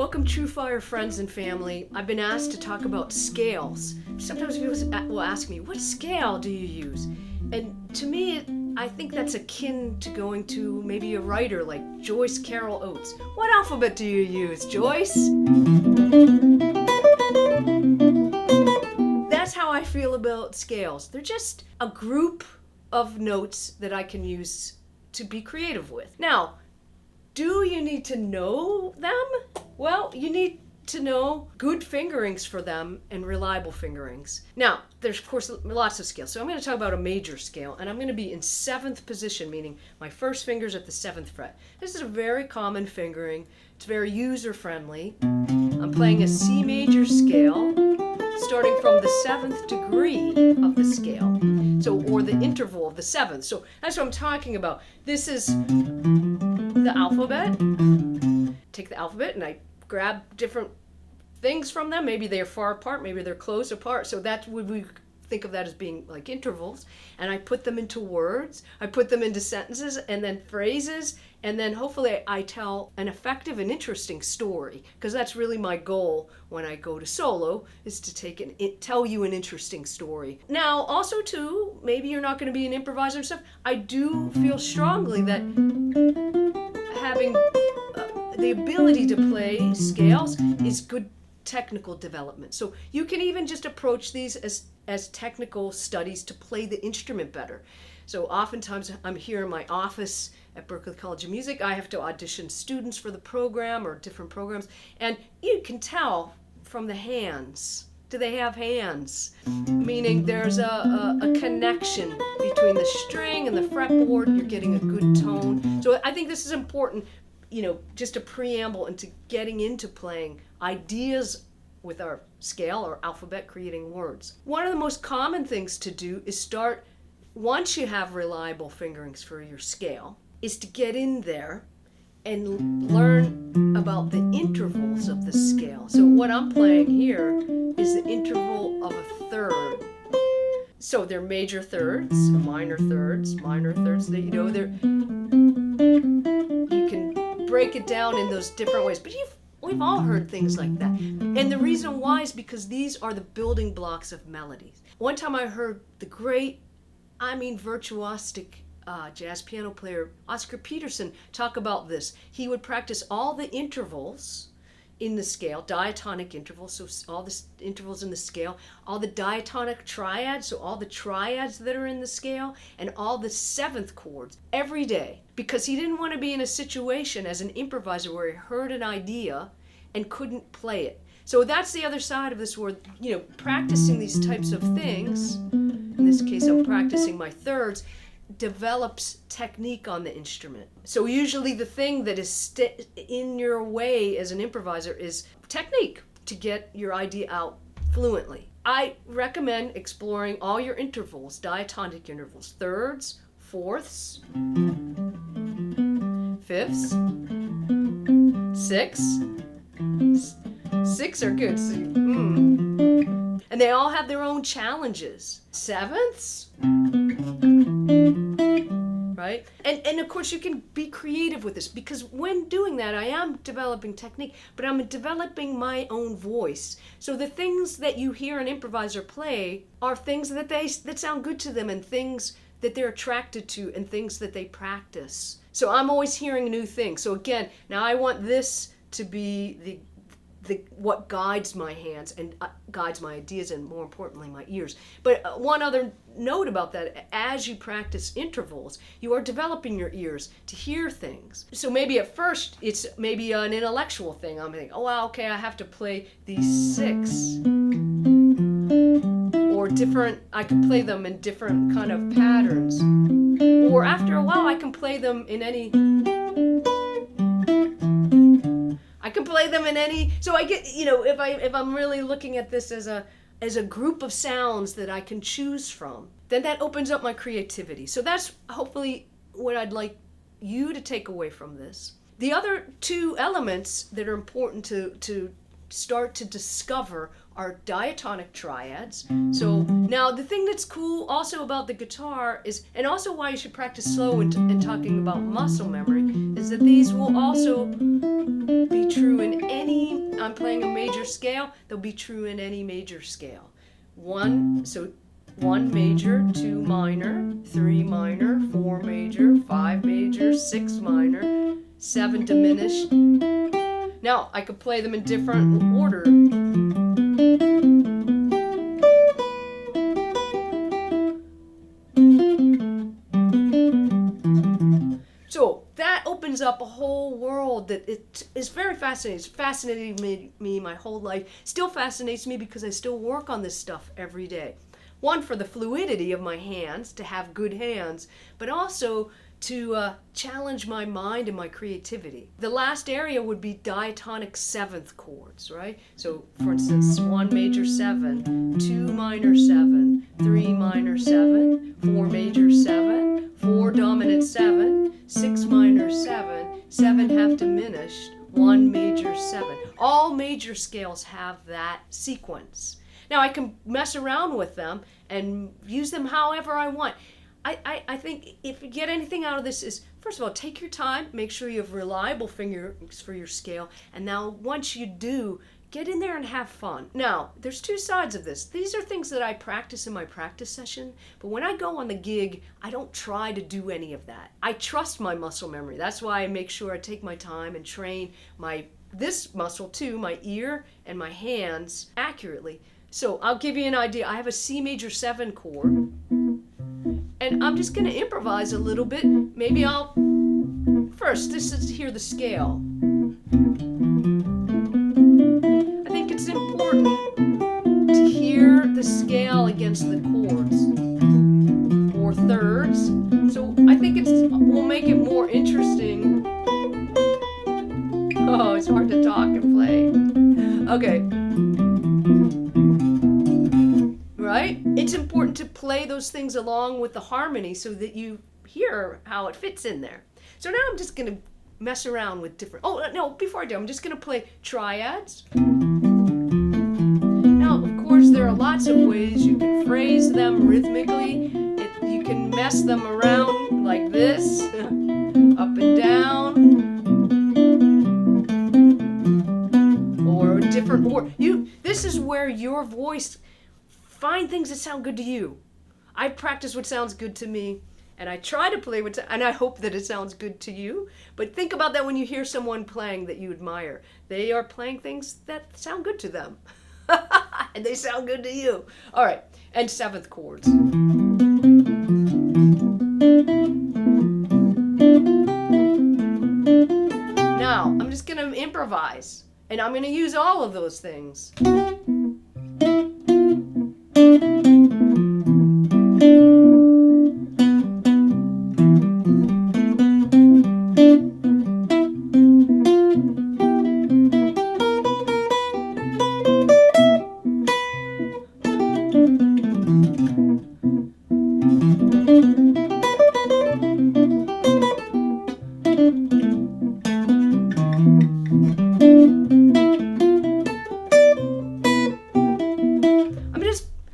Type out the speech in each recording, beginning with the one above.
Welcome TrueFire friends and family. I've been asked to talk about scales. Sometimes people will ask me, what scale do you use? And to me, I think that's akin to going to maybe a writer like Joyce Carol Oates. What alphabet do you use, Joyce? That's how I feel about scales. They're just a group of notes that I can use to be creative with. Now, do you need to know them? Well, you need to know good fingerings for them and reliable fingerings. Now, there's of course lots of scales. So I'm going to talk about a major scale, and I'm going to be in 7th position, meaning my first finger's at the 7th fret. This is a very common fingering. It's very user-friendly. I'm playing a C major scale, starting from the 7th degree of the scale. So, or the interval of the 7th. So that's what I'm talking about. This is the alphabet. Take the alphabet and I grab different things from them. Maybe they're far apart, maybe they're close apart. So that we think of that as being like intervals. And I put them into words, I put them into sentences and then phrases, and then hopefully I tell an effective and interesting story, because that's really my goal when I go to solo, is to tell you an interesting story. Now, also too, maybe you're not going to be an improviser and stuff. I do feel strongly that having the ability to play scales is good technical development. So you can even just approach these as technical studies to play the instrument better. So oftentimes I'm here in my office at Berklee College of Music. I have to audition students for the program or different programs, and you can tell from the hands. Do they have hands? Meaning there's a connection between the string and the fretboard. You're getting a good tone. So I think this is important, just a preamble into getting into playing ideas with our scale or alphabet, creating words. One of the most common things to do is start, once you have reliable fingerings for your scale, is to get in there and learn about the intervals of the scale. So what I'm playing here is the interval of a third. So they're major thirds, minor thirds, minor thirds. You can break it down in those different ways. But we've all heard things like that. And the reason why is because these are the building blocks of melodies. One time I heard the great, virtuosic jazz piano player Oscar Peterson talk about this. He would practice all the intervals in the scale, diatonic intervals, so all the intervals in the scale, all the diatonic triads, so all the triads that are in the scale, and all the 7th chords every day, because he didn't want to be in a situation as an improviser where he heard an idea and couldn't play it. So that's the other side of this word, practicing these types of things. In this case, I'm practicing my thirds, develops technique on the instrument. So usually the thing that is in your way as an improviser is technique to get your idea out fluently. I recommend exploring all your intervals, diatonic intervals, thirds, fourths, fifths, sixths. Six are good. And they all have their own challenges. Sevenths, right? And of course you can be creative with this, because when doing that I am developing technique, but I'm developing my own voice. So the things that you hear an improviser play are things that sound good to them, and things that they're attracted to, and things that they practice. So I'm always hearing new things. So again, now I want this to be the what guides my hands and guides my ideas, and more importantly my ears. But one other note about that: as you practice intervals, you are developing your ears to hear things. So maybe at first it's maybe an intellectual thing. I'm thinking, okay, I have to play these 6 or different. I can play them in different kind of patterns, or after a while I can play them in any. So I get, if I'm really looking at this as a group of sounds that I can choose from, then that opens up my creativity. So that's hopefully what I'd like you to take away from this. The other 2 elements that are important to start to discover are diatonic triads. So now the thing that's cool also about the guitar is, and also why you should practice slow and talking about muscle memory, is that these will also be true in any I'm playing a major scale, they'll be true in any major scale. One major, 2 minor, 3 minor, 4 major, 5 major, 6 minor, 7 diminished. Now, I could play them in different order. So that opens up a whole world that it is very fascinating. It's fascinated me my whole life. Still fascinates me because I still work on this stuff every day. One, for the fluidity of my hands, to have good hands, but also to challenge my mind and my creativity. The last area would be diatonic seventh chords, right? So, for instance, 1 major 7, 2 minor 7, 3 minor 7, 4 major 7, 4 dominant 7, 6 minor 7, 7 half diminished, 1 major 7. All major scales have that sequence. Now, I can mess around with them and use them however I want. I think if you get anything out of this is, first of all, take your time, make sure you have reliable fingers for your scale, and now once you do, get in there and have fun. Now, there's two sides of this. These are things that I practice in my practice session, but when I go on the gig, I don't try to do any of that. I trust my muscle memory. That's why I make sure I take my time and train this muscle too, my ear and my hands, accurately. So I'll give you an idea. I have a C major 7 chord, and I'm just going to improvise a little bit. Maybe first, hear the scale. I think it's important to hear the scale against the chords, or thirds. So I think we'll make it more interesting. Oh, it's hard to talk and play. Okay. Right? It's important to play those things along with the harmony so that you hear how it fits in there. So now I'm just going to mess around with different... Oh, no, before I do, I'm just going to play triads. Now, of course, there are lots of ways you can phrase them rhythmically. You can mess them around like this, up and down, or different... This is where your voice... Find things that sound good to you. I practice what sounds good to me, and I try to play and I hope that it sounds good to you. But think about that when you hear someone playing that you admire. They are playing things that sound good to them, and they sound good to you. All right, and seventh chords. Now, I'm just going to improvise, and I'm going to use all of those things.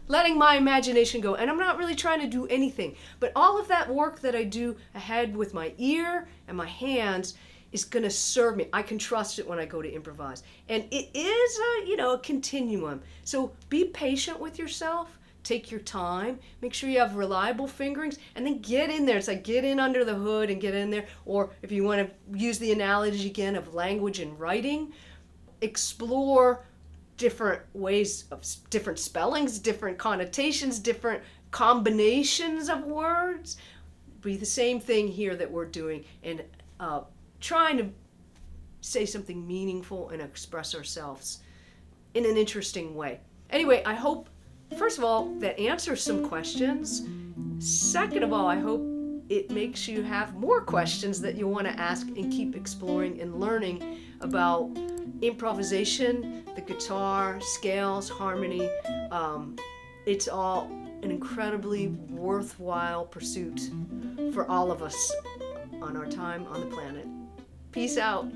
Letting my imagination go, and I'm not really trying to do anything, but all of that work that I do ahead with my ear and my hands is going to serve me. I can trust it when I go to improvise, and it is a continuum. So be patient with yourself, take your time, make sure you have reliable fingerings, and then get in there. It's like get in under the hood and get in there. Or if you want to use the analogy again of language and writing, explore different ways of different spellings, different connotations, different combinations of words. Be the same thing here that we're doing, and trying to say something meaningful and express ourselves in an interesting way. Anyway, I hope, first of all, that answers some questions. Second of all, I hope it makes you have more questions that you want to ask and keep exploring and learning about improvisation, the guitar, scales, harmony. It's all an incredibly worthwhile pursuit for all of us on our time on the planet. Peace out.